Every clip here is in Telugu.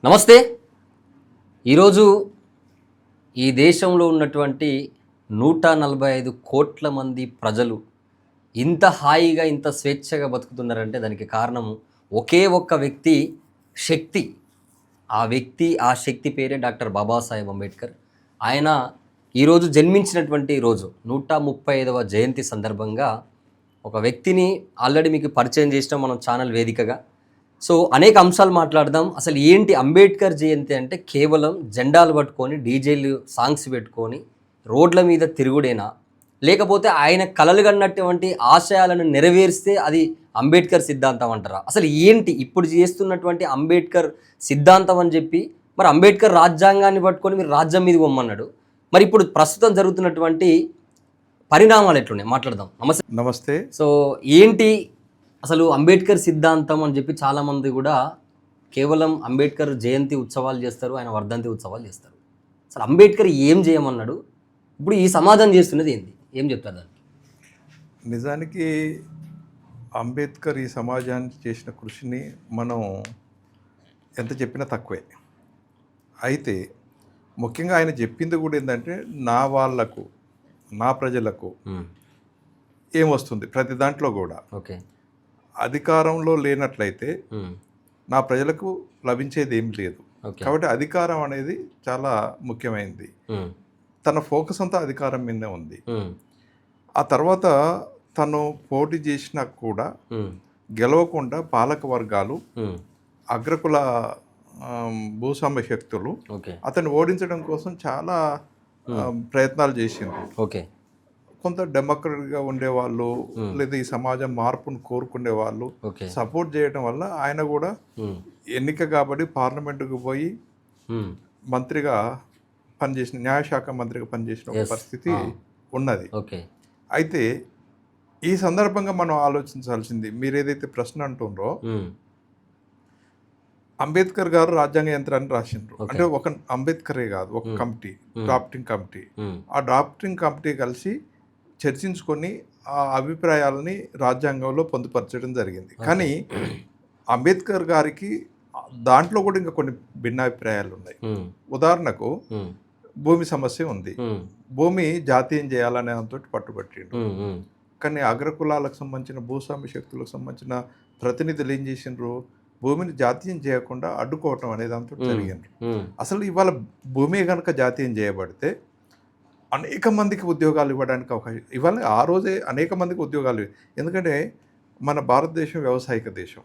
నమస్తే. ఈరోజు ఈ దేశంలో ఉన్నటువంటి 145 కోట్ల మంది ప్రజలు ఇంత హాయిగా, ఇంత స్వేచ్ఛగా బతుకుతున్నారంటే దానికి కారణం ఒకే ఒక్క వ్యక్తి శక్తి. ఆ శక్తి పేరే డాక్టర్ బాబాసాహెబ్ అంబేద్కర్. ఆయన ఈరోజు జన్మించినటువంటి రోజు 135వ జయంతి సందర్భంగా ఒక వ్యక్తిని ఆల్రెడీ మీకు పరిచయం చేసినాం మనం ఛానల్ వేదికగా. సో అనేక అంశాలు మాట్లాడదాం. అసలు ఏంటి అంబేద్కర్ జయంతి అంటే కేవలం జెండాలు పట్టుకొని డీజేలు సాంగ్స్ పెట్టుకొని రోడ్ల మీద తిరుగుడేనా, లేకపోతే ఆయన కలలు కన్నటువంటి ఆశయాలను నెరవేరిస్తే అది అంబేద్కర్ సిద్ధాంతం అంటారా? అసలు ఏంటి ఇప్పుడు చేస్తున్నటువంటి అంబేద్కర్ సిద్ధాంతం అని చెప్పి మరి అంబేద్కర్ రాజ్యాంగాన్ని పట్టుకొని మీరు రాజ్యం మీద పొమ్మన్నాడు. మరి ఇప్పుడు ప్రస్తుతం జరుగుతున్నటువంటి పరిణామాలు ఎట్లున్నాయి మాట్లాడదాం. నమస్తే. సో ఏంటి అసలు అంబేద్కర్ సిద్ధాంతం అని చెప్పి చాలామంది కూడా కేవలం అంబేద్కర్ జయంతి ఉత్సవాలు చేస్తారు, ఆయన వర్ధంతి ఉత్సవాలు చేస్తారు. అసలు అంబేద్కర్ ఏం చేయమన్నాడు, ఇప్పుడు ఈ సమాజం చేస్తున్నది ఏంటి, ఏం చెప్తారు దానికి? నిజానికి అంబేద్కర్ ఈ సమాజానికి చేసిన కృషిని మనం ఎంత చెప్పినా తక్కువే. అయితే ముఖ్యంగా ఆయన చెప్పింది కూడా ఏంటంటే నా వాళ్లకు, నా ప్రజలకు ఏమొస్తుంది ప్రతి దాంట్లో కూడా. ఓకే, అధికారంలో లేనట్లయితే నా ప్రజలకు లభించేది ఏం లేదు. కాబట్టి అధికారం అనేది చాలా ముఖ్యమైనది. తన ఫోకస్ అంతా అధికారం మీదనే ఉంది. ఆ తర్వాత తను పోటీ చేసినా కూడా గెలవకుండా పాలక వర్గాలు, అగ్రకుల భూస్వామ్య శక్తులు అతన్ని ఓడించడం కోసం చాలా ప్రయత్నాలు చేసిండ్రు. ఓకే, కొంత డెమోక్రటిక్గా ఉండేవాళ్ళు లేదా ఈ సమాజం మార్పును కోరుకునే వాళ్ళు సపోర్ట్ చేయడం వల్ల ఆయన కూడా ఎన్నిక కాబట్టి పార్లమెంటుకు పోయి మంత్రిగా పనిచేసిన, న్యాయశాఖ మంత్రిగా పనిచేసిన ఒక పరిస్థితి ఉన్నది. అయితే ఈ సందర్భంగా మనం ఆలోచించాల్సింది, మీరు ఏదైతే ప్రశ్న అంటుండ్రో, అంబేద్కర్ గారు రాజ్యాంగ యంత్రాన్ని రాసిండ్రు. అంటే ఒక అంబేద్కరే కాదు, ఒక కమిటీ, డ్రాఫ్టింగ్ కమిటీ. ఆ డ్రాఫ్టింగ్ కమిటీ కలిసి చర్చించుకొని ఆ అభిప్రాయాలని రాజ్యాంగంలో పొందుపరచడం జరిగింది. కానీ అంబేద్కర్ గారికి దాంట్లో కూడా ఇంకా కొన్ని భిన్నాభిప్రాయాలు ఉన్నాయి. ఉదాహరణకు భూమి సమస్య ఉంది. భూమి జాతీయం చేయాలనే దాంతో పట్టుబట్టిండు. కానీ అగ్రకులాలకు సంబంధించిన భూస్వామ్య శక్తులకు సంబంధించిన ప్రతినిధులు ఏం చేసిండ్రు, భూమిని జాతీయం చేయకుండా అడ్డుకోవటం అనే దాంతో జరిగింది. అసలు ఇవాళ భూమి కనుక జాతీయం చేయబడితే అనేక మందికి ఉద్యోగాలు ఇవ్వడానికి అవకాశం, ఇవాళ ఆ రోజే అనేక మందికి ఉద్యోగాలు. ఎందుకంటే మన భారతదేశం వ్యవసాయక దేశం,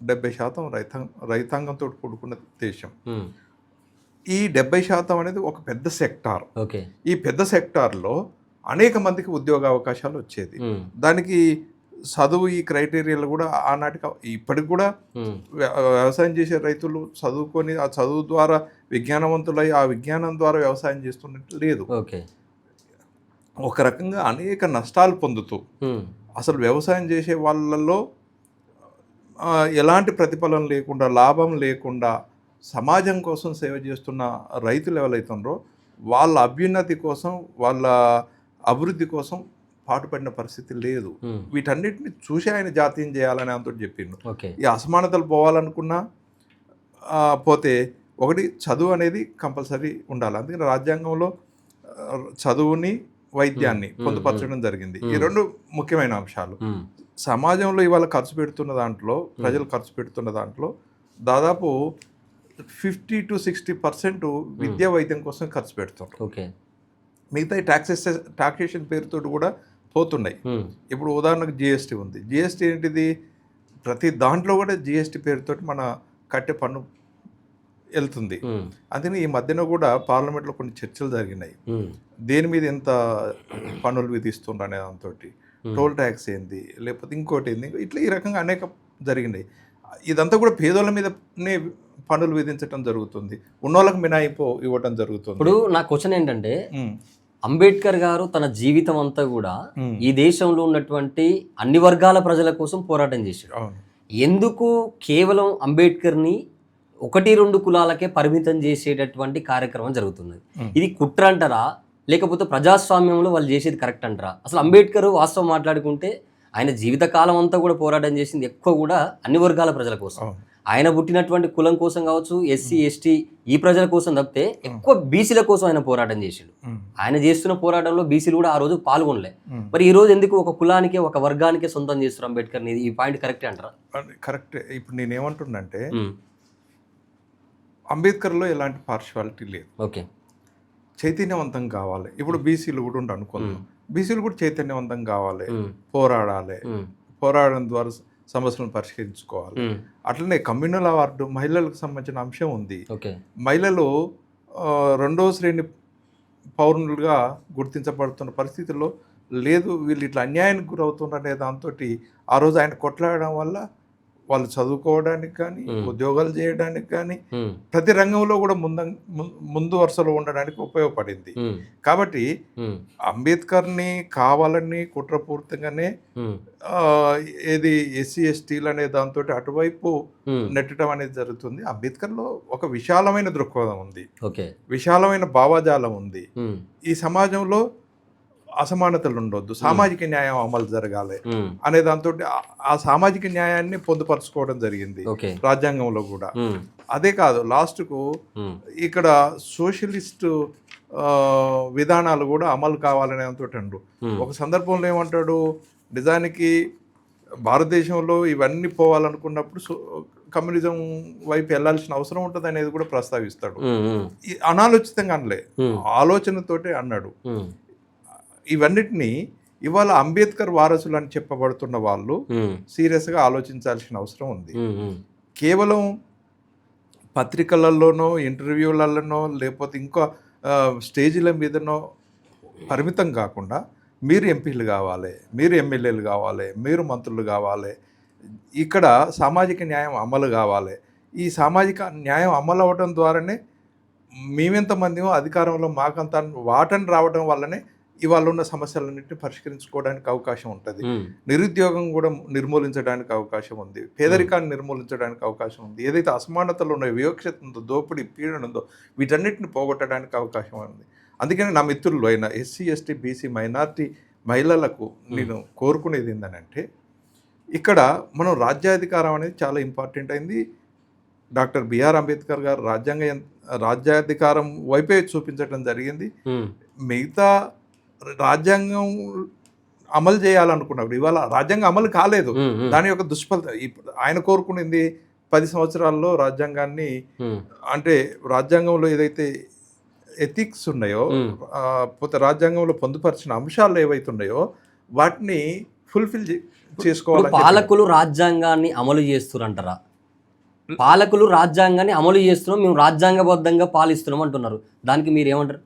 70% రైతాంగంతో కూడుకున్న దేశం. ఈ 70% అనేది ఒక పెద్ద సెక్టార్. ఈ పెద్ద సెక్టార్లో అనేక మందికి ఉద్యోగ అవకాశాలు వచ్చేది. దానికి చదువు ఈ క్రైటీరియాలు కూడా ఆనాటికి ఇప్పటికి కూడా వ్యవసాయం చేసే రైతులు చదువుకొని ఆ చదువు ద్వారా విజ్ఞానవంతులై ఆ విజ్ఞానం ద్వారా వ్యవసాయం చేస్తున్నట్టు లేదు. ఒక రకంగా అనేక నష్టాలు పొందుతూ అసలు వ్యవసాయం చేసే వాళ్ళల్లో ఎలాంటి ప్రతిఫలం లేకుండా, లాభం లేకుండా సమాజం కోసం సేవ చేస్తున్న రైతులు ఎవరైతుండ్రో వాళ్ళ అభ్యున్నతి కోసం, వాళ్ళ అభివృద్ధి కోసం పాటుపడిన పరిస్థితి లేదు. వీటన్నిటిని చూసి ఆయన జాతీయం చేయాలని అంతా చెప్పిండు. ఈ అసమానతలు పోవాలనుకున్నా పోతే ఒకటి చదువు అనేది కంపల్సరీ ఉండాలి. అందుకని రాజ్యాంగంలో చదువుని, వైద్యాన్ని పొందుపరచడం జరిగింది. ఈ రెండు ముఖ్యమైన అంశాలు. సమాజంలో ఇవాళ ఖర్చు పెడుతున్న దాంట్లో, ప్రజలు ఖర్చు పెడుతున్న దాంట్లో దాదాపు 50 to 60% విద్యా వైద్యం కోసం ఖర్చు పెడుతున్నారు. మిగతా టాక్సేషన్ పేరుతో కూడా పోతున్నాయి. ఇప్పుడు ఉదాహరణకు జిఎస్టీ ఉంది. జిఎస్టీ ఏంటిది, ప్రతి దాంట్లో కూడా జిఎస్టీ పేరుతో మన కట్టే పన్ను వెళ్తుంది. అందుకని ఈ మధ్యన కూడా పార్లమెంట్లో కొన్ని చర్చలు జరిగినాయి. దేని మీద ఎంత పన్నులు విధిస్తుండ్రు అనే దాంతో, టోల్ ట్యాక్స్ ఏంది, లేకపోతే ఇంకోటి ఏంది, ఇట్లా ఈ రకంగా అనేక జరిగినాయి. ఇదంతా కూడా పేదోళ్ళ మీదనే పన్నులు విధించడం జరుగుతుంది, ఉన్నోళ్ళకి మినాయింపు ఇవ్వటం జరుగుతుంది. ఇప్పుడు నా క్వశ్చన్ ఏంటంటే, అంబేద్కర్ గారు తన జీవితం అంతా కూడా ఈ దేశంలో ఉన్నటువంటి అన్ని వర్గాల ప్రజల కోసం పోరాటం చేశాడు. ఎందుకు కేవలం అంబేద్కర్ని 1-2 కులాలకే పరిమితం చేసేటటువంటి కార్యక్రమం జరుగుతున్నది? ఇది కుట్ర అంటారా, లేకపోతే ప్రజాస్వామ్యంలో వాళ్ళు చేసేది కరెక్ట్ అంటారా? అసలు అంబేద్కర్ వాస్తవం మాట్లాడుకుంటే ఆయన జీవితకాలం అంతా కూడా పోరాటం చేసింది ఎక్కువ కూడా అన్ని వర్గాల ప్రజల కోసం. ఆయన పుట్టినటువంటి కులం కోసం కావచ్చు, ఎస్సీ ఎస్టీ ఈ ప్రజల కోసం తప్పితే ఎక్కువ బీసీల కోసం ఆయన పోరాటం చేసిండు. ఆయన చేస్తున్న పోరాటంలో బీసీలు కూడా ఆ రోజు పాల్గొనలే. మరి ఈ రోజు ఎందుకు ఒక కులానికి ఒక వర్గానికే సొంతం చేస్తారు అంబేద్కర్? ఈ పాయింట్ కరెక్టే అంటారా? కరెక్టే. ఇప్పుడు నేనేమంటున్నంటే అంబేద్కర్లో ఎలాంటి పార్షియాలిటీ లేదు. ఓకే, చైతన్యవంతం కావాలి. ఇప్పుడు బీసీలు కూడా ఉండి అనుకుందాం, బీసీలు కూడా చైతన్యవంతం కావాలి, పోరాడాలి, పోరాడడం ద్వారా సమస్యలను పరిష్కరించుకోవాలి. అట్లనే కమ్యూనల్ అవార్డు మహిళలకు సంబంధించిన అంశం ఉంది. మహిళలు రెండవ శ్రేణి పౌరులుగా గుర్తించబడుతున్న పరిస్థితుల్లో లేదు, వీళ్ళు ఇట్లా అన్యాయానికి గురవుతున్నారనే దాంతో ఆ రోజు ఆయన కొట్లాడడం వల్ల వాళ్ళు చదువుకోవడానికి కానీ, ఉద్యోగాలు చేయడానికి కానీ, ప్రతి రంగంలో కూడా ముందు వరుసలో ఉండడానికి ఉపయోగపడింది. కాబట్టి అంబేద్కర్ని కావాలని కుట్రపూర్తిగానే ఏది ఎస్సీ ఎస్టీలు అనే దాంతో అటువైపు నెట్టడం అనేది జరుగుతుంది. అంబేద్కర్లో ఒక విశాలమైన దృక్పథం ఉంది, విశాలమైన భావజాలం ఉంది. ఈ సమాజంలో అసమానతలు ఉండొద్దు, సామాజిక న్యాయం అమలు జరగాలి అనే దాంతో ఆ సామాజిక న్యాయాన్ని పొందుపరచుకోవడం జరిగింది రాజ్యాంగంలో కూడా. అదే కాదు, లాస్ట్కు ఇక్కడ సోషలిస్ట్ విధానాలు కూడా అమలు కావాలనే అంటూ ఒక సందర్భంలో ఏమంటాడు, నిజానికి భారతదేశంలో ఇవన్నీ పోవాలనుకున్నప్పుడు కమ్యూనిజం వైపు వెళ్లాల్సిన అవసరం ఉంటుంది అనేది కూడా ప్రస్తావిస్తాడు. అనాలోచితంగా అనలే, ఆలోచనతోటే అన్నాడు. ఇవన్నిటినీ ఇవాళ అంబేద్కర్ వారసులు అని చెప్పబడుతున్న వాళ్ళు సీరియస్గా ఆలోచించాల్సిన అవసరం ఉంది. కేవలం పత్రికలలోనో ఇంటర్వ్యూలలోనో లేకపోతే ఇంకో స్టేజీల మీదనో పరిమితం కాకుండా మీరు ఎంపీలు కావాలి, మీరు ఎమ్మెల్యేలు కావాలి, మీరు మంత్రులు కావాలి, ఇక్కడ సామాజిక న్యాయం అమలు కావాలి. ఈ సామాజిక న్యాయం అమలు అవ్వడం ద్వారానే మేమెంతమందిమో అధికారంలో మాకంత వాటని రావడం వల్లనే ఇవాళ ఉన్న సమస్యలన్నింటినీ పరిష్కరించుకోవడానికి అవకాశం ఉంటుంది. నిరుద్యోగం కూడా నిర్మూలించడానికి అవకాశం ఉంది, పేదరికాన్ని నిర్మూలించడానికి అవకాశం ఉంది, ఏదైతే అసమానతలు ఉన్నాయో, వివక్షత ఉందో, దోపిడీ పీడన ఉందో వీటన్నిటిని పోగొట్టడానికి అవకాశం ఉంది. అందుకని నా మిత్రులు అయిన ఎస్సీ ఎస్టీ బీసీ మైనార్టీ మహిళలకు నేను కోరుకునేది ఏంటంటే, ఇక్కడ మనం రాజ్యాధికారం అనేది చాలా ఇంపార్టెంట్ అయింది. డాక్టర్ బిఆర్ అంబేద్కర్ గారు రాజ్యాధికారం వైపే చూపించడం జరిగింది. మిగతా రాజ్యాంగం అమలు చేయాలనుకున్నప్పుడు ఇవాళ రాజ్యాంగం అమలు కాలేదు. దాని యొక్క దుష్ఫలితం ఇప్పుడు ఆయన కోరుకునేది 10 సంవత్సరాల్లో రాజ్యాంగాన్ని, అంటే రాజ్యాంగంలో ఏదైతే ఎథిక్స్ ఉన్నాయో, పోతే రాజ్యాంగంలో పొందుపరిచిన అంశాలు ఏవైతే ఉన్నాయో వాటిని ఫుల్ఫిల్ చేసుకోవాలి. పాలకులు రాజ్యాంగాన్ని అమలు చేస్తున్నారంటారా? పాలకులు రాజ్యాంగాన్ని అమలు చేస్తున్నాం, మేము రాజ్యాంగబద్ధంగా పాలిస్తున్నాం అంటున్నారు. దానికి మీరు ఏమంటారు?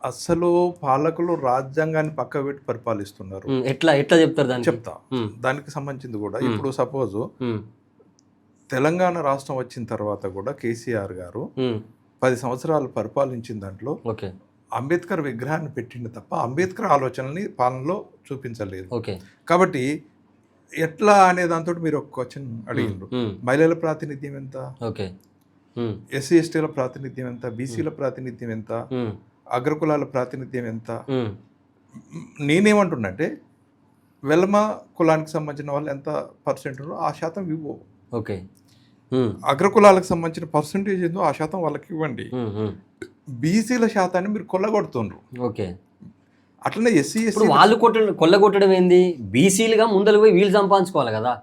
అసలు పాలకులు రాజ్యాంగాన్ని పక్క పెట్టి పరిపాలిస్తున్నారు. ఎట్లా చెప్తారు? దాన్ని చెప్తా. దానికి సంబంధించింది కూడా ఇప్పుడు సపోజ్ తెలంగాణ రాష్ట్రం వచ్చిన తర్వాత కూడా కేసీఆర్ గారు 10 సంవత్సరాలు పరిపాలించిన దాంట్లో అంబేద్కర్ విగ్రహాన్ని పెట్టింది తప్ప అంబేద్కర్ ఆలోచనల్ని పాలనలో చూపించలేదు. కాబట్టి ఎట్లా అనే దాంతో మీరు ఒక క్వశ్చన్ అడిగిండ్రు. మహిళల ప్రాతినిధ్యం ఎంత, ఎస్సీ ఎస్టీల ప్రాతినిధ్యం ఎంత, బీసీల ప్రాతినిధ్యం ఎంత, అగ్రకులాల ప్రాతినిధ్యం ఎంత? నేనేమంటున్నంటే వెల్మ కులానికి సంబంధించిన వాళ్ళు ఎంత పర్సెంట్ ఆ శాతం ఇవ్వు. అగ్రకులాలకు సంబంధించిన పర్సెంటేజ్ ఏందో ఆ శాతం వాళ్ళకి ఇవ్వండి. బీసీల శాతాన్ని మీరు కొల్లగొడుతుండ్రు. అట్లనే ఎస్సీ ఎస్టీ వాళ్ళు కొల్లగొట్టడం ఏంది? బీసీలుగా ముందలు పోయి వీళ్ళు సంపాదించుకోవాలి కదా.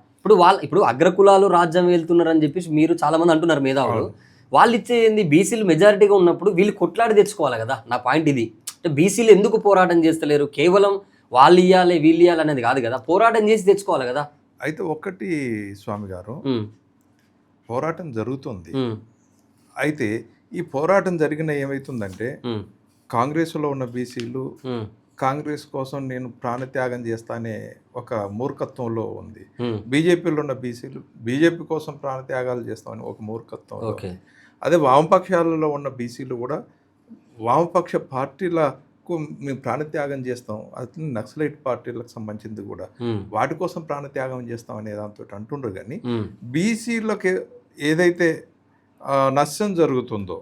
ఇప్పుడు అగ్రకులాలు రాజ్యం వెళ్తున్నారని చెప్పేసి మీరు చాలా మంది అంటున్నారు మేధావులు. వాళ్ళు ఇచ్చేది బీసీలు మెజారిటీగా ఉన్నప్పుడు వీళ్ళు కొట్లాడి తెచ్చుకోవాలి కదా. నా పాయింట్ ఇది. అంటే బీసీలు ఎందుకు పోరాటం చేస్తలేరు? కేవలం వాళ్ళు ఇవ్వాలి వీళ్ళు ఇవ్వాలి అనేది కాదు కదా, పోరాటం చేసి తెచ్చుకోవాలి కదా. అయితే ఒక్కటి స్వామి గారు, పోరాటం జరుగుతుంది. అయితే ఈ పోరాటం జరిగిన ఏమవుతుందంటే కాంగ్రెస్లో ఉన్న బీసీలు కాంగ్రెస్ కోసం నేను ప్రాణత్యాగం చేస్తానే ఒక మూర్ఖత్వంలో ఉంది. బీజేపీలో ఉన్న బీసీలు బీజేపీ కోసం ప్రాణత్యాగాలు చేస్తామని ఒక మూర్ఖత్వం. అదే వామపక్షాలలో ఉన్న బీసీలు కూడా వామపక్ష పార్టీలకు మేము ప్రాణత్యాగం చేస్తాం, అది నక్సలైట్ పార్టీలకు సంబంధించింది కూడా వాటి కోసం ప్రాణత్యాగం చేస్తాం అనే దాంతో అంటుండ్రు. కానీ బీసీలకి ఏదైతే నష్టం జరుగుతుందో,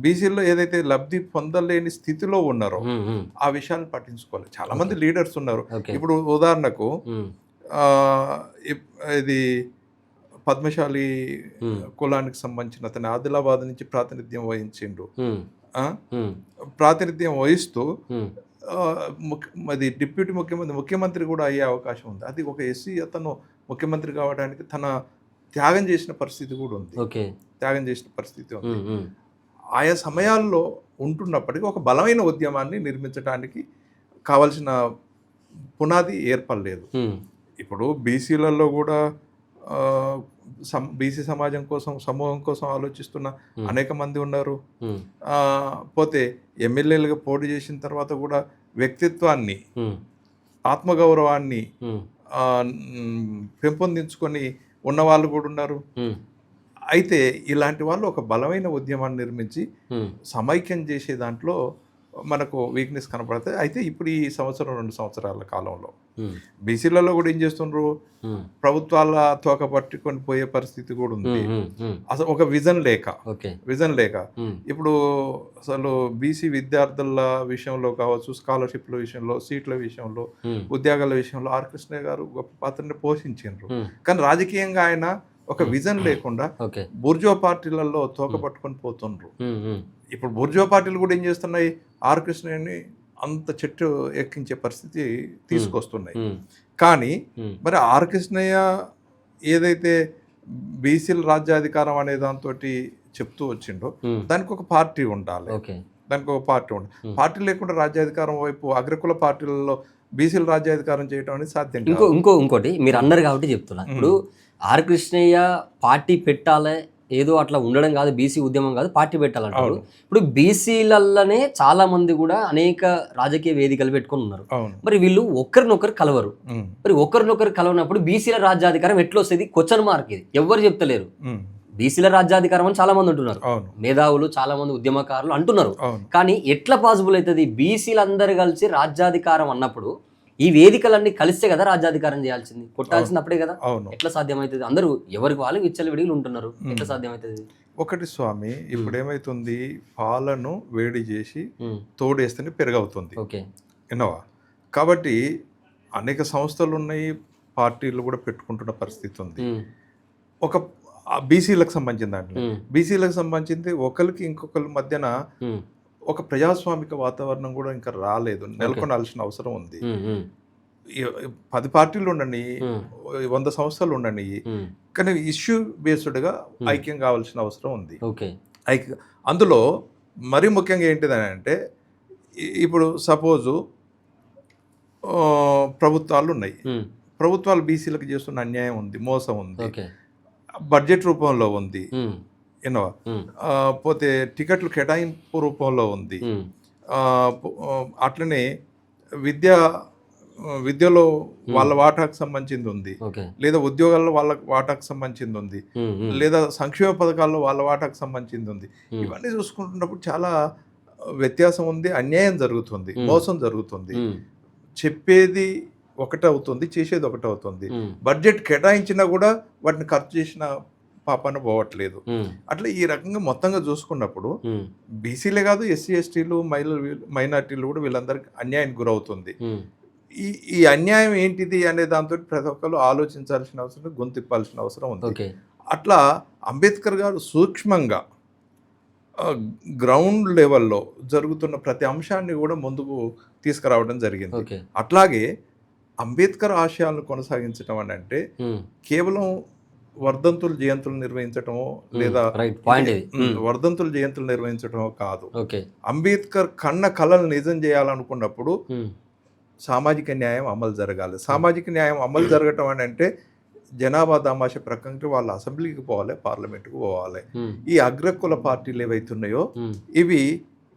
బీసీలో ఏదైతే లబ్ధి పొందలేని స్థితిలో ఉన్నారో ఆ విషయాన్ని పట్టించుకోవాలి. చాలా మంది లీడర్స్ ఉన్నారు. ఇప్పుడు ఉదాహరణకు ఇది పద్మశాలి కులానికి సంబంధించిన అతను ఆదిలాబాద్ నుంచి ప్రాతినిధ్యం వహించిండు. ఆ? ప్రాతినిధ్యం వహిస్తూ అది డిప్యూటీ ముఖ్యమంత్రి కూడా అయ్యే అవకాశం ఉంది. అది ఒక ఎస్సీ అతను ముఖ్యమంత్రి కావడానికి తన త్యాగం చేసిన పరిస్థితి కూడా ఉంది. త్యాగం చేసిన పరిస్థితి ఉంది. ఆయా సమయాల్లో ఉంటున్నప్పటికీ ఒక బలమైన ఉద్యమాన్ని నిర్మించడానికి కావలసిన పునాది ఏర్పడలేదు. ఇప్పుడు బీసీలలో కూడా బీసీ సమాజం కోసం, సమూహం కోసం ఆలోచిస్తున్న అనేక మంది ఉన్నారు. పోతే ఎమ్మెల్యేలుగా పోటీ చేసిన తర్వాత కూడా వ్యక్తిత్వాన్ని, ఆత్మగౌరవాన్ని పెంపొందించుకొని ఉన్నవాళ్ళు కూడా ఉన్నారు. అయితే ఇలాంటి వాళ్ళు ఒక బలమైన ఉద్యమాన్ని నిర్మించి సమైక్యం చేసే దాంట్లో మనకు వీక్నెస్ కనపడతాయి. అయితే ఇప్పుడు ఈ 2 సంవత్సరాల కాలంలో బీసీలలో కూడా ఏం చేస్తుండ్రు, ప్రభుత్వాల తోక పట్టుకొని పోయే పరిస్థితి కూడా ఉంది. అసలు ఒక విజన్ లేక ఇప్పుడు అసలు బీసీ విద్యార్థుల విషయంలో కావచ్చు, స్కాలర్షిప్ల విషయంలో, సీట్ల విషయంలో, ఉద్యోగాల విషయంలో ఆర్ కృష్ణయ్య గారు గొప్ప పాత్రని పోషించారు. కానీ రాజకీయంగా ఆయన ఒక విజన్ లేకుండా బూర్జువా పార్టీలలో తోక పట్టుకొని పోతుండ్రు. ఇప్పుడు బూర్జువా పార్టీలు కూడా ఏం చేస్తున్నాయి, ఆర్ కృష్ణయ్యని అంత చెట్టు ఎక్కించే పరిస్థితి తీసుకొస్తున్నాయి. కానీ మరి ఆర్ కృష్ణయ్య ఏదైతే బీసీల రాజ్యాధికారం అనే దాంతో చెప్తూ వచ్చిండో దానికి ఒక పార్టీ ఉండాలి. పార్టీ లేకుండా రాజ్యాధికారం వైపు అగ్రకుల పార్టీలలో బీసీల రాజ్యాధికారం చేయడం అనేది సాధ్యం. ఇంకోటి మీరు అన్నారు కాబట్టి చెప్తున్నా. ఇప్పుడు ఆర్ కృష్ణయ్య పార్టీ పెట్టాలి, ఏదో అట్లా ఉండడం కాదు, బీసీ ఉద్యమం కాదు, పార్టీ పెట్టాలంటారు. ఇప్పుడు బీసీలలోనే చాలా మంది కూడా అనేక రాజకీయ వేదికలు పెట్టుకొని ఉన్నారు. మరి వీళ్ళు ఒకరినొకరు కలవరు. మరి ఒకరినొకరు కలవనప్పుడు బీసీల రాజ్యాధికారం ఎట్లా వస్తుంది? Question mark. ఇది ఎవరు చెప్తలేరు. బీసీల రాజ్యాధికారం అని చాలా మంది అంటున్నారు, మేధావులు, చాలా మంది ఉద్యమకారులు అంటున్నారు. కానీ ఎట్లా పాసిబుల్ అవుతుంది? బీసీలందరూ కలిసి రాజ్యాధికారం అన్నప్పుడు ఈ వేదికలన్నీ కలిస్తే కదా రాజ్యాధికారం చేయాల్సింది, కొట్టాల్సింది అప్పుడే కదా. ఎట్లా సాధ్యమవుతుంది? అందరూ ఎవరికి వాళ్ళు విచ్చలు విడిగా ఉంటున్నారు, ఎట్లా సాధ్యమవుతుంది? ఒకటి స్వామి, ఇప్పుడు ఏమైతుంది, పాలను వేడి చేసి తోడేస్తేనే పెరుగవుతుంది. విన్నావా? కాబట్టి అనేక సంస్థలు ఉన్నాయి, పార్టీలు కూడా పెట్టుకుంటున్న పరిస్థితి ఉంది. ఒక బీసీలకు సంబంధించిన దాంట్లో బీసీలకు సంబంధించింది ఒకరికి ఇంకొకరి మధ్యన ఒక ప్రజాస్వామిక వాతావరణం కూడా ఇంకా రాలేదు, నెలకొనాల్సిన అవసరం ఉంది. 10 పార్టీలు ఉండని, 100 సంస్థలు ఉండని, కానీ ఇష్యూ బేస్డ్గా ఐక్యం కావాల్సిన అవసరం ఉంది. అందులో మరీ ముఖ్యంగా ఏంటిదని అంటే, ఇప్పుడు సపోజు ప్రభుత్వాలు ఉన్నాయి, ప్రభుత్వాలు బీసీలకు చేస్తున్న అన్యాయం ఉంది, మోసం ఉంది, బడ్జెట్ రూపంలో ఉంది, ఎన్నోవా పోతే టికెట్లు కేటాయింపు రూపంలో ఉంది, అట్లనే విద్యలో వాళ్ళ వాటాకు సంబంధించింది ఉంది, లేదా ఉద్యోగాల్లో వాళ్ళ వాటాకు సంబంధించింది ఉంది, లేదా సంక్షేమ పథకాల్లో వాళ్ళ వాటాకు సంబంధించింది ఉంది. ఇవన్నీ చూసుకుంటున్నప్పుడు చాలా వ్యత్యాసం ఉంది, అన్యాయం జరుగుతుంది, మోసం జరుగుతుంది. చెప్పేది ఒకటవుతుంది, చేసేది ఒకటవుతుంది. బడ్జెట్ కేటాయించినా కూడా వాటిని ఖర్చు చేసిన పాపన పోవట్లేదు. అట్లా ఈ రకంగా మొత్తంగా చూసుకున్నప్పుడు బీసీలే కాదు, ఎస్సీ ఎస్టీలు, మైనార్టీలు కూడా వీళ్ళందరికీ అన్యాయానికి గురవుతుంది. ఈ అన్యాయం ఏంటిది అనే దాంతో ప్రతి ఒక్కరు ఆలోచించాల్సిన అవసరం, గొంతిప్పాల్సిన అవసరం ఉంది. అట్లా అంబేద్కర్ గారు సూక్ష్మంగా గ్రౌండ్ లెవెల్లో జరుగుతున్న ప్రతి అంశాన్ని కూడా ముందుకు తీసుకురావడం జరిగింది. అట్లాగే అంబేద్కర్ ఆశయాలను కొనసాగించడం అని అంటే కేవలం వర్ధంతులు జయంతులు నిర్వహించటమో లేదా వర్ధంతులు జయంతులు నిర్వహించటమో కాదు. అంబేద్కర్ కన్న కళలు నిజం చేయాలనుకున్నప్పుడు సామాజిక న్యాయం అమలు జరగాలి. సామాజిక న్యాయం అమలు జరగటం అని అంటే జనాభా దామాష ప్రకారం వాళ్ళు అసెంబ్లీకి పోవాలి, పార్లమెంట్కి పోవాలి. ఈ అగ్రకుల పార్టీలు ఏవైతున్నాయో ఇవి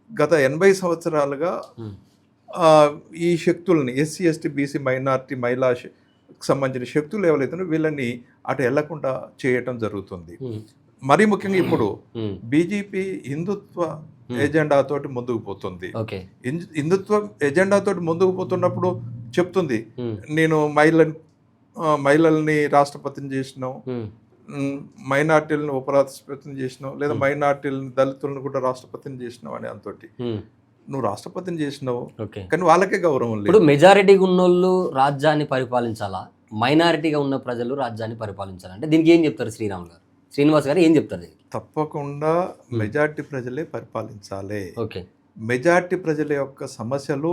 గత 80 సంవత్సరాలుగా ఈ శక్తుల్ని, ఎస్సీ ఎస్టీ బీసీ మైనార్టీ మహిళకు సంబంధించిన శక్తులు ఎవరైతున్నాయో వీళ్ళని అటు వెళ్లకుండా చేయటం జరుగుతుంది. మరీ ముఖ్యంగా ఇప్పుడు బీజేపీ హిందుత్వ ఎజెండాతోటి ముందుకు పోతుంది. హిందుత్వ ఎజెండాతోటి ముందుకు పోతున్నప్పుడు చెప్తుంది, నేను మహిళల్ని రాష్ట్రపతిని చేసినాం, మైనార్టీలను ఉపరాష్ట్రపతిని చేసినావు, లేదా మైనార్టీలను దళితులను కూడా రాష్ట్రపతిని చేసినావు అని అంతటి నువ్వు రాష్ట్రపతిని చేసినావు, కానీ వాళ్ళకే గౌరవం లేదు. ఇప్పుడు మెజారిటీ ఉన్నోళ్ళు రాజ్యాన్ని పరిపాలించాలా, మైనారిటీగా ఉన్న ప్రజలు రాజ్యాన్ని పరిపాలించాలంటే దీనికి ఏం చెప్తారు శ్రీనివాస్ గారు ఏం చెప్తారు దీనికి? తప్పకుండా మెజార్టీ ప్రజలే పరిపాలించాలి. ఓకే. మెజార్టీ ప్రజల యొక్క సమస్యలు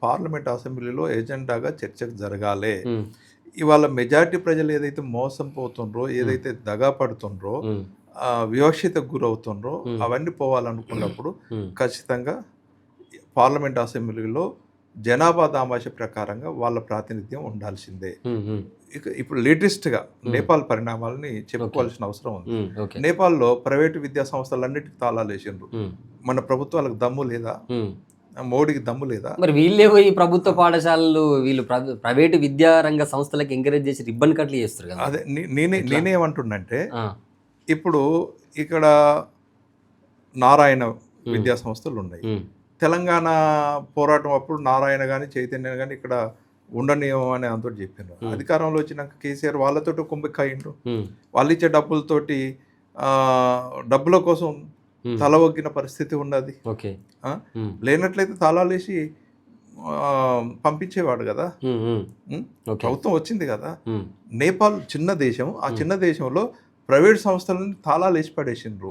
పార్లమెంట్ అసెంబ్లీలో ఎజెండాగా చర్చకు జరగాలి. ఇవాళ మెజార్టీ ప్రజలు ఏదైతే మోసం పోతుండ్రో, ఏదైతే దగా పడుతుండ్రో, వివక్షతకు గురవుతుండ్రో అవన్నీ పోవాలనుకున్నప్పుడు ఖచ్చితంగా పార్లమెంట్ అసెంబ్లీలో జనాభా దామాష ప్రకారంగా వాళ్ళ ప్రాతినిధ్యం ఉండాల్సిందే. ఇప్పుడు లేటెస్ట్గా నేపాల్ పరిణామాలని చెప్పుకోవాల్సిన అవసరం ఉంది. నేపాల్లో ప్రైవేటు విద్యా సంస్థలన్నిటికీ తాళాలు వేసిండ్రు. మన ప్రభుత్వాలకు దమ్ము లేదా? మోడీకి దమ్ము లేదా? మరి వీళ్ళే ఈ ప్రభుత్వ పాఠశాలలు వీళ్ళు ప్రైవేటు విద్యారంగ సంస్థలకు ఎంకరేజ్ చేసి రిబ్బన్ కట్లు చేస్తారు కదా. అదే నేనేమంటున్నంటే ఇప్పుడు ఇక్కడ నారాయణ విద్యా సంస్థలు ఉన్నాయి. తెలంగాణ పోరాటం అప్పుడు నారాయణ కానీ చైతన్య కానీ ఇక్కడ ఉండనియమం అని అంతో చెప్పారు. అధికారంలో వచ్చినాక కేసీఆర్ వాళ్ళతో కుంభకాయిండ్రు. వాళ్ళు ఇచ్చే డబ్బులతోటి డబ్బుల కోసం తల ఒగ్గిన పరిస్థితి ఉన్నది. లేనట్లయితే తాళాలు వేసి పంపించేవాడు కదా. ప్రభుత్వం వచ్చింది కదా. నేపాల్ చిన్న దేశం. ఆ చిన్న దేశంలో ప్రైవేట్ సంస్థలను తాళాలు వేసి పడేసిండ్రు.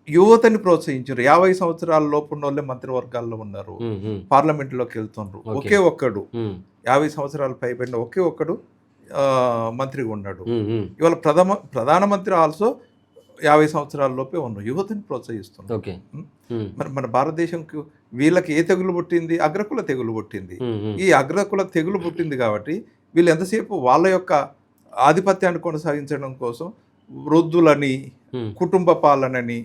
యువతని ప్రోత్సహించారు. 50 సంవత్సరాల లోపు ఉన్న వాళ్ళే మంత్రివర్గాల్లో ఉన్నారు, పార్లమెంట్లోకి వెళ్తుండ్రు. ఒకే ఒక్కడు 50 సంవత్సరాలు పైబడిన ఒకే ఒక్కడు మంత్రిగా ఉన్నాడు. ఇవాళ ప్రధానమంత్రి ఆల్సో 50 సంవత్సరాల లోపే ఉన్నారు. యువతని ప్రోత్సహిస్తున్నారు. మరి మన భారతదేశంకి వీళ్ళకి ఏ తెగులు పుట్టింది? అగ్రకుల తెగులు పుట్టింది. ఈ అగ్రకుల తెగులు పుట్టింది కాబట్టి వీళ్ళు ఎంతసేపు వాళ్ళ యొక్క ఆధిపత్యాన్ని కొనసాగించడం కోసం వృద్ధులని, కుటుంబ పాలనని,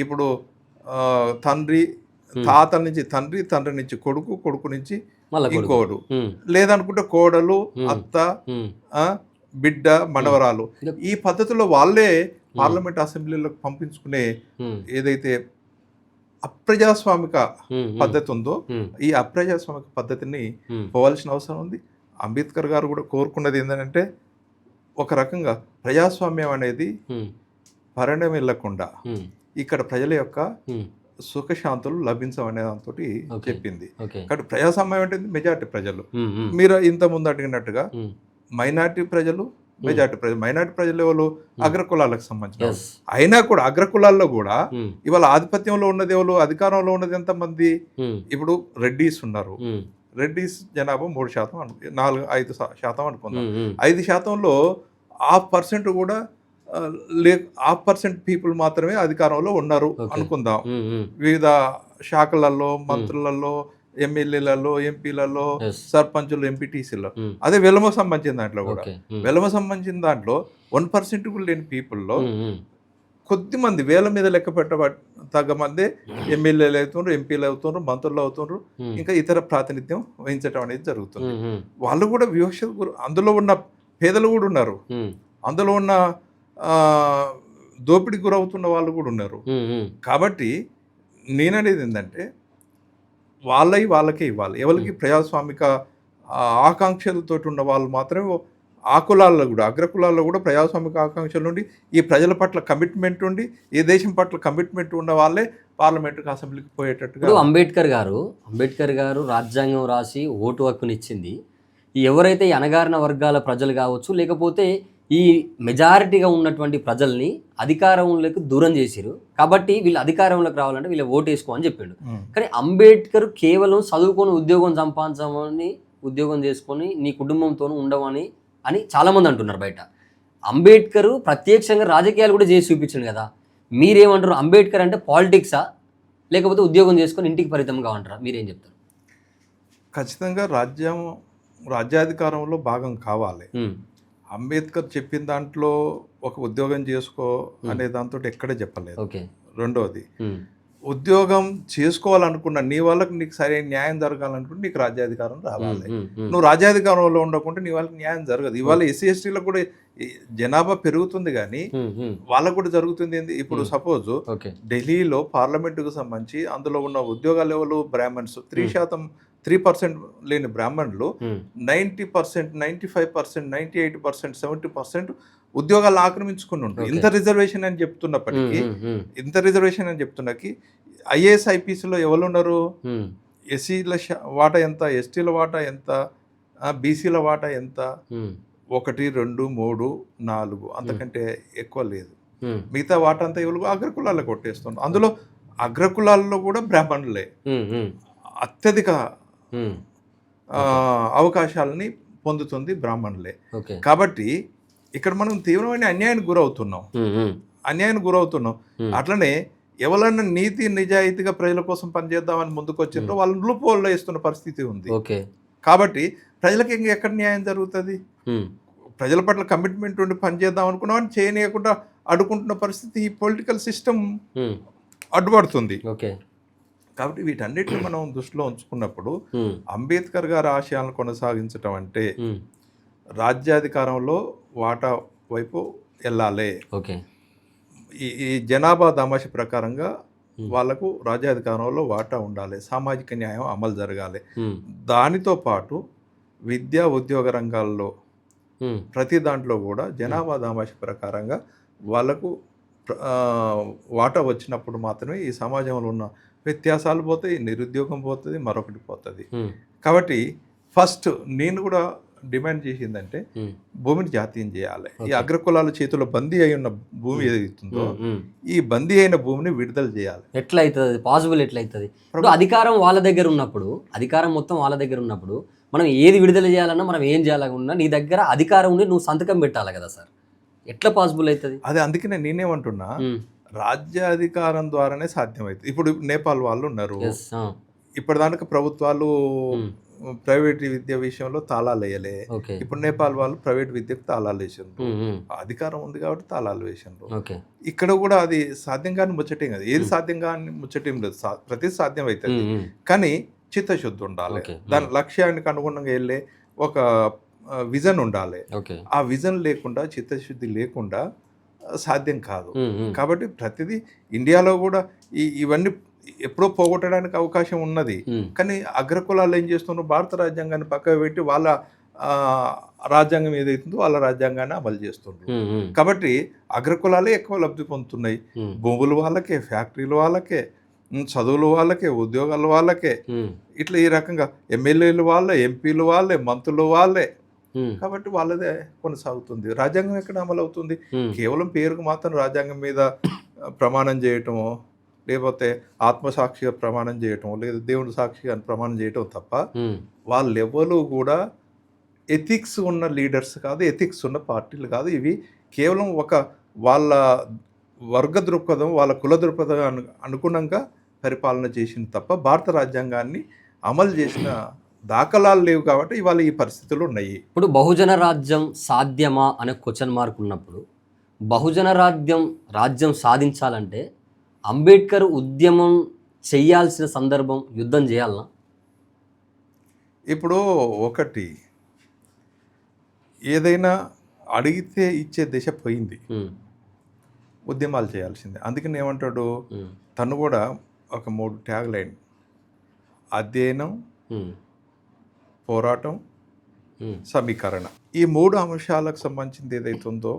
ఇప్పుడు తండ్రి, తాత నుంచి తండ్రి, తండ్రి నుంచి కొడుకు, కొడుకు నుంచి ఇంకోడు, లేదనుకుంటే కోడలు, అత్త, బిడ్డ, మనవరాలు, ఈ పద్ధతిలో వాళ్ళే పార్లమెంట్ అసెంబ్లీలోకి పంపించుకునే ఏదైతే అప్రజాస్వామిక పద్ధతి ఉందో ఈ అప్రజాస్వామిక పద్ధతిని పోవాల్సిన అవసరం ఉంది. అంబేద్కర్ గారు కూడా కోరుకున్నది ఏంటంటే ఒక రకంగా ప్రజాస్వామ్యం అనేది పరిణామం వెళ్ళకుండా ఇక్కడ ప్రజల యొక్క సుఖశాంతులు లభించమనే దాంతో చెప్పింది. కాబట్టి ప్రజాస్వామ్యం అంటే మెజార్టీ ప్రజలు. మీరు ఇంత ముందు అడిగినట్టుగా మైనార్టీ ప్రజలు, మెజార్టీ ప్రజలు. మైనార్టీ ప్రజలు ఎవరు? అగ్రకులాలకు సంబంధించిన. అయినా కూడా అగ్రకులాల్లో కూడా ఇవాళ ఆధిపత్యంలో ఉన్నది ఎవరు? అధికారంలో ఉన్నది ఎంతమంది? ఇప్పుడు రెడ్డీస్ ఉన్నారు. రెడ్డీస్ జనాభా 3%, 5% అనుకుందాం. 5%లో 0.5% కూడా 0.5% పీపుల్ మాత్రమే అధికారంలో ఉన్నారు అనుకుందాం. వివిధ శాఖలలో, మంత్రులలో, ఎమ్మెల్యేలలో, ఎంపీలలో, సర్పంచులు, ఎంపీటీసీలో. అదే వెలమ సంబంధించిన దాంట్లో కూడా వెలమ సంబంధించిన దాంట్లో 1% కూడా లేని పీపుల్లో కొద్ది మంది, వేల మీద లెక్క తగ్గ మంది ఎమ్మెల్యేలు అవుతున్నారు, ఎంపీలు అవుతున్నారు, మంత్రులు అవుతున్నారు, ఇంకా ఇతర ప్రాతినిధ్యం వహించడం అనేది జరుగుతుంది. వాళ్ళు కూడా వివక్ష, అందులో ఉన్న పేదలు కూడా ఉన్నారు, అందులో ఉన్న దోపిడీకి గురవుతున్న వాళ్ళు కూడా ఉన్నారు. కాబట్టి నేననేది ఏంటంటే వాళ్ళకే ఇవ్వాలి. ఎవరికి? ప్రజాస్వామిక ఆకాంక్షలతో ఉన్న వాళ్ళు మాత్రమే. ఆ కులాల్లో కూడా, అగ్రకులాల్లో కూడా ప్రజాస్వామిక ఆకాంక్షలు ఉండి, ఈ ప్రజల పట్ల కమిట్మెంట్ ఉండి, ఈ దేశం పట్ల కమిట్మెంట్ ఉన్న వాళ్ళే పార్లమెంటుకి, అసెంబ్లీకి పోయేటట్టుగా. అంబేద్కర్ గారు రాజ్యాంగం రాసి ఓటు హక్కునిచ్చింది ఎవరైతే ఈ అణగారిన వర్గాల ప్రజలు కావచ్చు, లేకపోతే ఈ మెజారిటీగా ఉన్నటువంటి ప్రజల్ని అధికారంలోకి దూరం చేశారు. కాబట్టి వీళ్ళు అధికారంలోకి రావాలంటే వీళ్ళు ఓటు వేసుకోమని చెప్పిండు. కానీ అంబేద్కర్ కేవలం చదువుకొని ఉద్యోగం సంపాదించమని, ఉద్యోగం చేసుకొని నీ కుటుంబంతో ఉండమని అని చాలామంది అంటున్నారు బయట. అంబేద్కర్ ప్రత్యక్షంగా రాజకీయాలు కూడా చేసి చూపించాడు కదా. మీరేమంటారు? అంబేద్కర్ అంటే పాలిటిక్సా, లేకపోతే ఉద్యోగం చేసుకొని ఇంటికి పరిమితం కావంటారా? మీరేం చెప్తారు? ఖచ్చితంగా రాజ్యాధికారంలో భాగం కావాలి. అంబేద్కర్ చెప్పిన దాంట్లో ఒక ఉద్యోగం చేసుకో అనే దాంతో ఎక్కడే చెప్పలేదు. రెండవది, ఉద్యోగం చేసుకోవాలనుకున్న నీ వాళ్ళకి నీకు సరైన న్యాయం జరగాలనుకుంటే నీకు రాజ్యాధికారం రావాలి. నువ్వు రాజ్యాధికారంలో ఉండకుంటే నీ వాళ్ళకి న్యాయం జరగదు. ఇవాళ ఎస్సీ ఎస్టీలకు కూడా జనాభా పెరుగుతుంది కానీ వాళ్ళకు కూడా జరుగుతుంది ఏంది? ఇప్పుడు సపోజ్ ఢిల్లీలో పార్లమెంటుకు సంబంధించి అందులో ఉన్న ఉద్యోగాల లెవెల్ బ్రాహ్మణ్స్ 3% లేని బ్రాహ్మణులు 90%, 95%, 98%, 70% ఉద్యోగాలు ఆక్రమించుకుని ఉంటారు. ఇంత రిజర్వేషన్ అని చెప్తున్నప్పటికీ, ఐఏఎస్ ఐపీఎస్లో ఎవరు ఉన్నారు? ఎస్సీల వాటా ఎంత, ఎస్టీల వాటా ఎంత, బీసీల వాటా ఎంత, 1, 2, 3, 4 అంతకంటే ఎక్కువ లేదు. మిగతా వాటా అంతా ఎవరు అగ్రకులాల్లో కొట్టేస్తున్నారు. అందులో అగ్రకులాల్లో కూడా బ్రాహ్మణులే అత్యధిక అవకాశాలని పొందుతుంది బ్రాహ్మణులే. కాబట్టి ఇక్కడ మనం తీవ్రమైన అన్యాయానికి గురవుతున్నాం. అట్లనే ఎవరన్నా నీతి నిజాయితీగా ప్రజల కోసం పనిచేద్దామని ముందుకు వచ్చిందో వాళ్ళని లూప్హోల్లో వేస్తున్న పరిస్థితి ఉంది. కాబట్టి ప్రజలకు ఎక్కడ న్యాయం జరుగుతుంది? ప్రజల పట్ల కమిట్మెంట్ ఉండి పనిచేద్దాం అనుకున్నామని చేయనీయకుండా అడ్డుకుంటున్న పరిస్థితి ఈ పొలిటికల్ సిస్టమ్ అడ్డుపడుతుంది. కాబట్టి వీటన్నిటిని మనం దృష్టిలో ఉంచుకున్నప్పుడు అంబేద్కర్ గారి ఆశయాలను కొనసాగించటం అంటే రాజ్యాధికారంలో వాటా వైపు వెళ్ళాలి. ఈ జనాభా దామాష ప్రకారంగా వాళ్లకు రాజ్యాధికారంలో వాటా ఉండాలి, సామాజిక న్యాయం అమలు జరగాలి. దానితో పాటు విద్యా ఉద్యోగ రంగాల్లో ప్రతి దాంట్లో కూడా జనాభా దామాష ప్రకారంగా వాళ్ళకు వాటా వచ్చినప్పుడు మాత్రమే ఈ సమాజంలో ఉన్న వ్యత్యాసాలు పోతాయి, నిరుద్యోగం పోతుంది, మరొకటి పోతుంది. కాబట్టి ఫస్ట్ నేను కూడా డిమాండ్ చేసిందంటే భూమిని జాతీయం చేయాలి. ఈ అగ్రకులాల చేతిలో బందీ అయి ఉన్న భూమి ఏదైతుందో ఈ బందీ అయిన భూమిని విడుదల చేయాలి. ఎట్లయితుంది పాసిబుల్? ఎట్లయితుంది? ఇప్పుడు అధికారం వాళ్ళ దగ్గర ఉన్నప్పుడు, అధికారం మొత్తం వాళ్ళ దగ్గర ఉన్నప్పుడు మనం ఏది విడుదల చేయాలన్నా మనం ఏం చేయాలన్నా నీ దగ్గర అధికారం ఉండి నువ్వు సంతకం పెట్టాలి కదా సార్. ఎట్లా పాసిబుల్ అవుతుంది? అదే అందుకనే నేనేమంటున్నా, రాజ్యాధికారం ద్వారానే సాధ్యమవుతుంది. ఇప్పుడు నేపాల్ వాళ్ళు ఉన్నారు, ఇప్పటిదాకా ప్రభుత్వాలు ప్రైవేట్ విద్య విషయంలో తాళాలు వేయలే. ఇప్పుడు నేపాల్ వాళ్ళు ప్రైవేట్ విద్యకు తాళాలు వేసిండ్రు. అధికారం ఉంది కాబట్టి తాళాలు వేసిండ్రు. ఇక్కడ కూడా అది సాధ్యం కాని ముచ్చటేం కదా, ఏది సాధ్యం కాని ముచ్చటేం లేదు, ప్రతి సాధ్యం అవుతుంది. కానీ చిత్తశుద్ధి ఉండాలి, దాని లక్ష్యానికి అనుగుణంగా వెళ్ళే ఒక విజన్ ఉండాలి. ఆ విజన్ లేకుండా, చిత్తశుద్ధి లేకుండా సాధ్యం కాదు. కాబట్టి ప్రతిదీ ఇండియాలో కూడా ఇవన్నీ ఎప్పుడో పోగొట్టడానికి అవకాశం ఉన్నది. కానీ అగ్రకులాలు ఏం చేస్తున్నారు, భారత రాజ్యాంగాన్ని పక్కకు పెట్టి వాళ్ళ రాజ్యాంగం ఏదైతుందో వాళ్ళ రాజ్యాంగాన్ని అమలు చేస్తున్నారు. కాబట్టి అగ్రకులాలే ఎక్కువ లబ్ధి పొందుతున్నాయి. భూములు వాళ్ళకే, ఫ్యాక్టరీలు వాళ్ళకే, చదువులు వాళ్ళకే, ఉద్యోగాలు వాళ్ళకే, ఇట్లా ఈ రకంగా ఎమ్మెల్యేలు వాళ్ళే, ఎంపీలు వాళ్ళే, మంత్రులు వాళ్ళే. కాబట్టి వాళ్ళదే కొనసాగుతుంది. రాజ్యాంగం ఎక్కడ అమలు అవుతుంది? కేవలం పేరుకు మాత్రం రాజ్యాంగం మీద ప్రమాణం చేయటమో, లేకపోతే ఆత్మసాక్షిగా ప్రమాణం చేయటం, లేదా దేవుని సాక్షిగా ప్రమాణం చేయటం తప్ప వాళ్ళెవ్వరూ కూడా ఎథిక్స్ ఉన్న లీడర్స్ కాదు, ఎథిక్స్ ఉన్న పార్టీలు కాదు. ఇవి కేవలం ఒక వాళ్ళ వర్గ దృక్పథం, వాళ్ళ కుల దృక్పథం అనుగుణంగా పరిపాలన చేసింది తప్ప భారత రాజ్యాంగాన్ని అమలు చేసిన దాఖలాలు లేవు. కాబట్టి ఇవాళ ఈ పరిస్థితులు ఉన్నాయి. ఇప్పుడు బహుజన రాజ్యం సాధ్యమా అనే క్వశ్చన్ మార్క్ ఉన్నప్పుడు, బహుజన రాజ్యం సాధించాలంటే అంబేద్కర్ ఉద్యమం చేయాల్సిన సందర్భం, యుద్ధం చేయాలనా? ఇప్పుడు ఒకటి, ఏదైనా అడిగితే ఇచ్చే దిశ పోయింది, ఉద్యమాలు చేయాల్సిందే. అందుకని ఏమంటాడు తను కూడా ఒక 3 ట్యాగ్ లైన్: అధ్యయనం, పోరాటం, సమీకరణ. ఈ 3 అంశాలకు సంబంధించింది ఏదైతుందో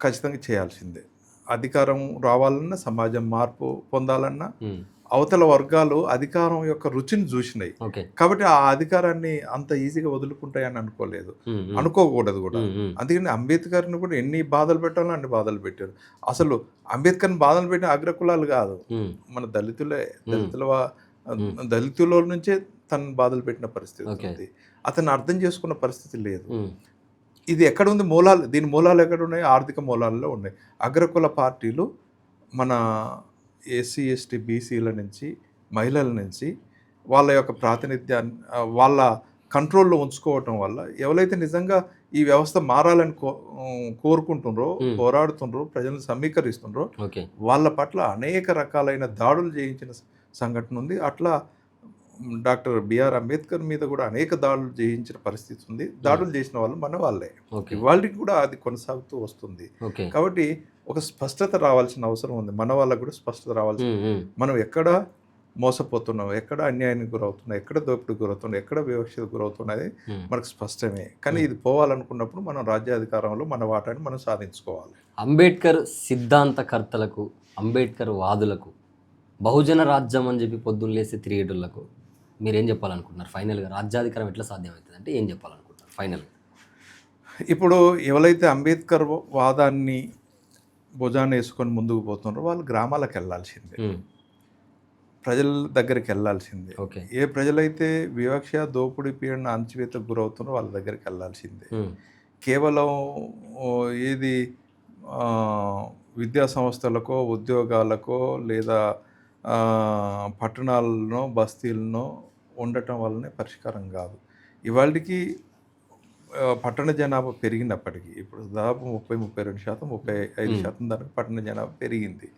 ఖచ్చితంగా చేయాల్సిందే. అధికారం రావాలన్నా, సమాజం మార్పు పొందాలన్నా అవతల వర్గాలు అధికారం యొక్క రుచిని చూసినాయి. కాబట్టి ఆ అధికారాన్ని అంత ఈజీగా వదులుకుంటాయని అనుకోకూడదు కూడా. అందుకని అంబేద్కర్ని కూడా ఎన్ని బాధలు పెట్టాలో అన్ని బాధలు పెట్టారు. అసలు అంబేద్కర్ని బాధలు పెట్టిన అగ్రకులాలు కాదు, మన దళితుల నుంచే తను బాధలు పెట్టిన పరిస్థితి ఉంది. అతను అర్థం చేసుకున్న పరిస్థితి లేదు. ఇది ఎక్కడ ఉంది మూలాలు? దీని మూలాలు ఎక్కడ ఉన్నాయి? ఆర్థిక మూలాల్లో ఉన్నాయి. అగ్రకుల పార్టీలు మన ఎస్సీ, ఎస్టీ, బీసీల నుంచి, మహిళల నుంచి వాళ్ళ యొక్క ప్రాతినిధ్యాన్ని వాళ్ళ కంట్రోల్లో ఉంచుకోవటం వల్ల ఎవరైతే నిజంగా ఈ వ్యవస్థ మారాలని కోరుకుంటుండ్రో, పోరాడుతుండ్రో, ప్రజలను సమీకరిస్తుండ్రో వాళ్ళ పట్ల అనేక రకాలైన దాడులు చేయించిన సంఘటన ఉంది. అట్లా డాక్టర్ బిఆర్ అంబేద్కర్ మీద కూడా అనేక దాడులు చేయించిన పరిస్థితి ఉంది. దాడులు చేసిన వాళ్ళు మన వాళ్ళే, వాళ్ళకి కూడా అది కొనసాగుతూ వస్తుంది. కాబట్టి ఒక స్పష్టత రావాల్సిన అవసరం ఉంది. మన వాళ్ళకు కూడా స్పష్టత రావాల్సి, మనం ఎక్కడ మోసపోతున్నాం, ఎక్కడ అన్యాయానికి గురవుతున్నాం, ఎక్కడ దోపిడీకి గురవుతున్నాం, ఎక్కడ వివక్షకు గురవుతున్నది మనకు స్పష్టమే. కానీ ఇది పోవాలనుకున్నప్పుడు మనం రాజ్యాధికారంలో మన వాటాన్ని మనం సాధించుకోవాలి. అంబేద్కర్ సిద్ధాంతకర్తలకు, అంబేద్కర్ వాదులకు బహుజన రాజ్యం అని చెప్పి పొద్దున్న లేసి తిరిగేటోళ్లకు మీరేం చెప్పాలనుకుంటున్నారు ఫైనల్గా? రాజ్యాధికారం ఎట్లా సాధ్యమవుతుంది అంటే ఏం చెప్పాలనుకుంటున్నారు ఫైనల్గా? ఇప్పుడు ఎవరైతే అంబేద్కర్ వాదాన్ని భుజాన్ని వేసుకొని ముందుకు పోతున్నారో వాళ్ళు గ్రామాలకు వెళ్ళాల్సిందే, ప్రజల దగ్గరికి వెళ్ళాల్సిందే. ఓకే. ఏ ప్రజలైతే వివక్ష, దోపిడీ, పీడన, అణచివేతకు గురవుతున్నారో వాళ్ళ దగ్గరికి వెళ్ళాల్సిందే. కేవలం ఏది విద్యా సంస్థలకో, ఉద్యోగాలకో, లేదా పట్టణాలనో, బస్తీలనో ఉండటం వల్లనే పరిష్కారం కాదు. ఇవాళకి పట్టణ జనాభా పెరిగినప్పటికీ ఇప్పుడు దాదాపు 30-32%, 35% దాకా పట్టణ జనాభా పెరిగింది.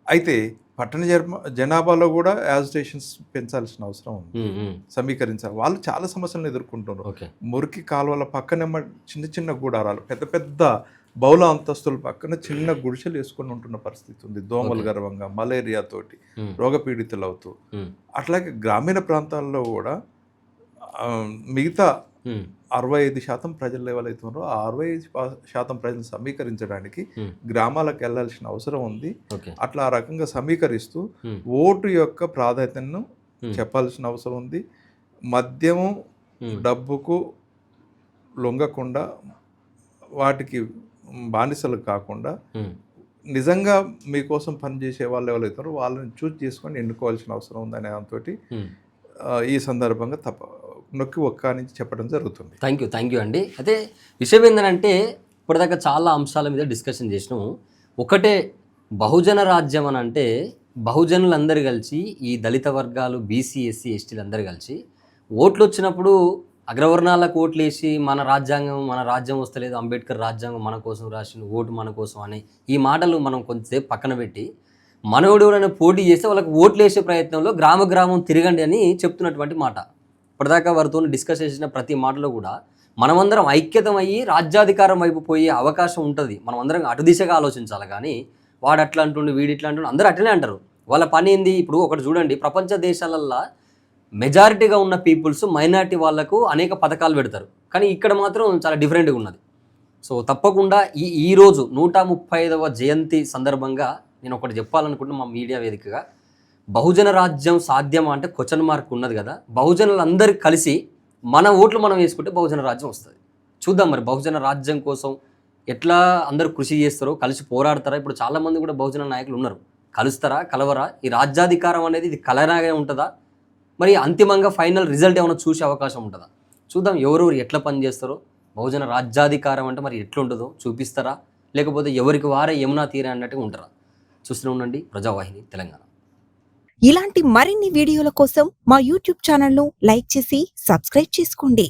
అయితే పట్టణ జనాభాలో కూడా యాజిటేషన్స్ పెంచాల్సిన అవసరం ఉంది, సమీకరించాలి. వాళ్ళు చాలా సమస్యలను ఎదుర్కొంటున్నారు. మురికి కాలువల పక్కనే చిన్న చిన్న గూడారాలు, పెద్ద పెద్ద బహుళ అంతస్తుల పక్కన చిన్న గుడిసెలు వేసుకొని ఉంటున్న పరిస్థితి ఉంది. దోమలు గర్వంగా, మలేరియా తోటి రోగపీడితులు అవుతూ. అట్లాగే గ్రామీణ ప్రాంతాల్లో కూడా మిగతా 65% ప్రజలు ఎవరైతే ఉన్నారో ఆ 65% ప్రజలను సమీకరించడానికి గ్రామాలకు వెళ్ళాల్సిన అవసరం ఉంది. అట్లా ఆ రకంగా సమీకరిస్తూ ఓటు యొక్క ప్రాధాన్యతను చెప్పాల్సిన అవసరం ఉంది. మద్యము, డబ్బుకు లొంగకుండా, వాటికి బానిసలు కాకుండా నిజంగా మీకోసం పనిచేసే వాళ్ళు ఎవరైతారో వాళ్ళని చూస్ చేసుకొని ఎన్నుకోవాల్సిన అవసరం ఉందనే దాంతో ఈ సందర్భంగా నొక్కి ఒక్క నుంచి చెప్పడం జరుగుతుంది. థ్యాంక్ యూ అండి. అయితే విషయం ఏంటంటే ఇప్పటిదాకా చాలా అంశాల మీద డిస్కషన్ చేసినాము. ఒకటే బహుజన రాజ్యం అని అంటే బహుజనులందరూ కలిసి, ఈ దళిత వర్గాలు, బీసీ, ఎస్సీ, ఎస్టీలు అందరూ కలిసి ఓట్లు వచ్చినప్పుడు అగ్రవర్ణాలకు ఓట్లు వేసి మన రాజ్యం వస్తలేదు, అంబేద్కర్ రాజ్యాంగం మన కోసం రాసిన, ఓటు మన కోసం అని ఈ మాటలు మనం కొంచెంసేపు పక్కన పెట్టి మనోడు ఎవరైనా పోటీ చేస్తే వాళ్ళకి ఓట్లు వేసే ప్రయత్నంలో గ్రామం తిరగండి అని చెప్తున్నటువంటి మాట. ఇప్పటిదాకా వారితో డిస్కస్ చేసిన ప్రతి మాటలో కూడా మనమందరం ఐక్యతమయ్యి రాజ్యాధికారం వైపు పోయే అవకాశం ఉంటుంది. మనమందరం అటు దిశగా ఆలోచించాలి. కానీ వాడు అట్లా అంటుండు, వీడు ఇట్లా అంటుండు, అందరూ అట్లనే అంటారు. వాళ్ళ పని ఏంది? ఇప్పుడు ఒకటి చూడండి, ప్రపంచ దేశాలల్లో మెజారిటీగా ఉన్న పీపుల్స్ మైనారిటీ వాళ్ళకు అనేక పథకాలు పెడతారు. కానీ ఇక్కడ మాత్రం చాలా డిఫరెంట్గా ఉన్నది. సో తప్పకుండా ఈరోజు 135వ జయంతి సందర్భంగా నేను ఒకటి చెప్పాలనుకుంటున్నా మా మీడియా వేదికగా. బహుజన రాజ్యం సాధ్యమా అంటే క్వశ్చన్ మార్క్ ఉన్నది కదా. బహుజనులందరూ కలిసి మన ఓట్లు మనం వేసుకుంటే బహుజన రాజ్యం వస్తుంది. చూద్దాం మరి బహుజన రాజ్యం కోసం ఎట్లా అందరూ కృషి చేస్తారో, కలిసి పోరాడతారా. ఇప్పుడు చాలామంది కూడా బహుజన నాయకులు ఉన్నారు. కలుస్తారా, కలవరా? ఈ రాజ్యాధికారం అనేది ఇది కలరాగా ఉంటుందా, మరి అంతిమంగా ఫైనల్ రిజల్ట్ ఏమైనా చూసే అవకాశం ఉంటుందా? చూద్దాం ఎవరెవరు ఎట్లా పనిచేస్తారో. బహుజన రాజ్యాధికారం అంటే మరి ఎట్లుంటుందో చూపిస్తారా, లేకపోతే ఎవరికి వారే యమునా తీరే అన్నట్టుగా ఉంటారా? చూస్తూనే ఉండండి ప్రజావాహిని తెలంగాణ. ఇలాంటి మరిన్ని వీడియోల కోసం మా యూట్యూబ్ ఛానల్ను లైక్ చేసి సబ్స్క్రైబ్ చేసుకోండి.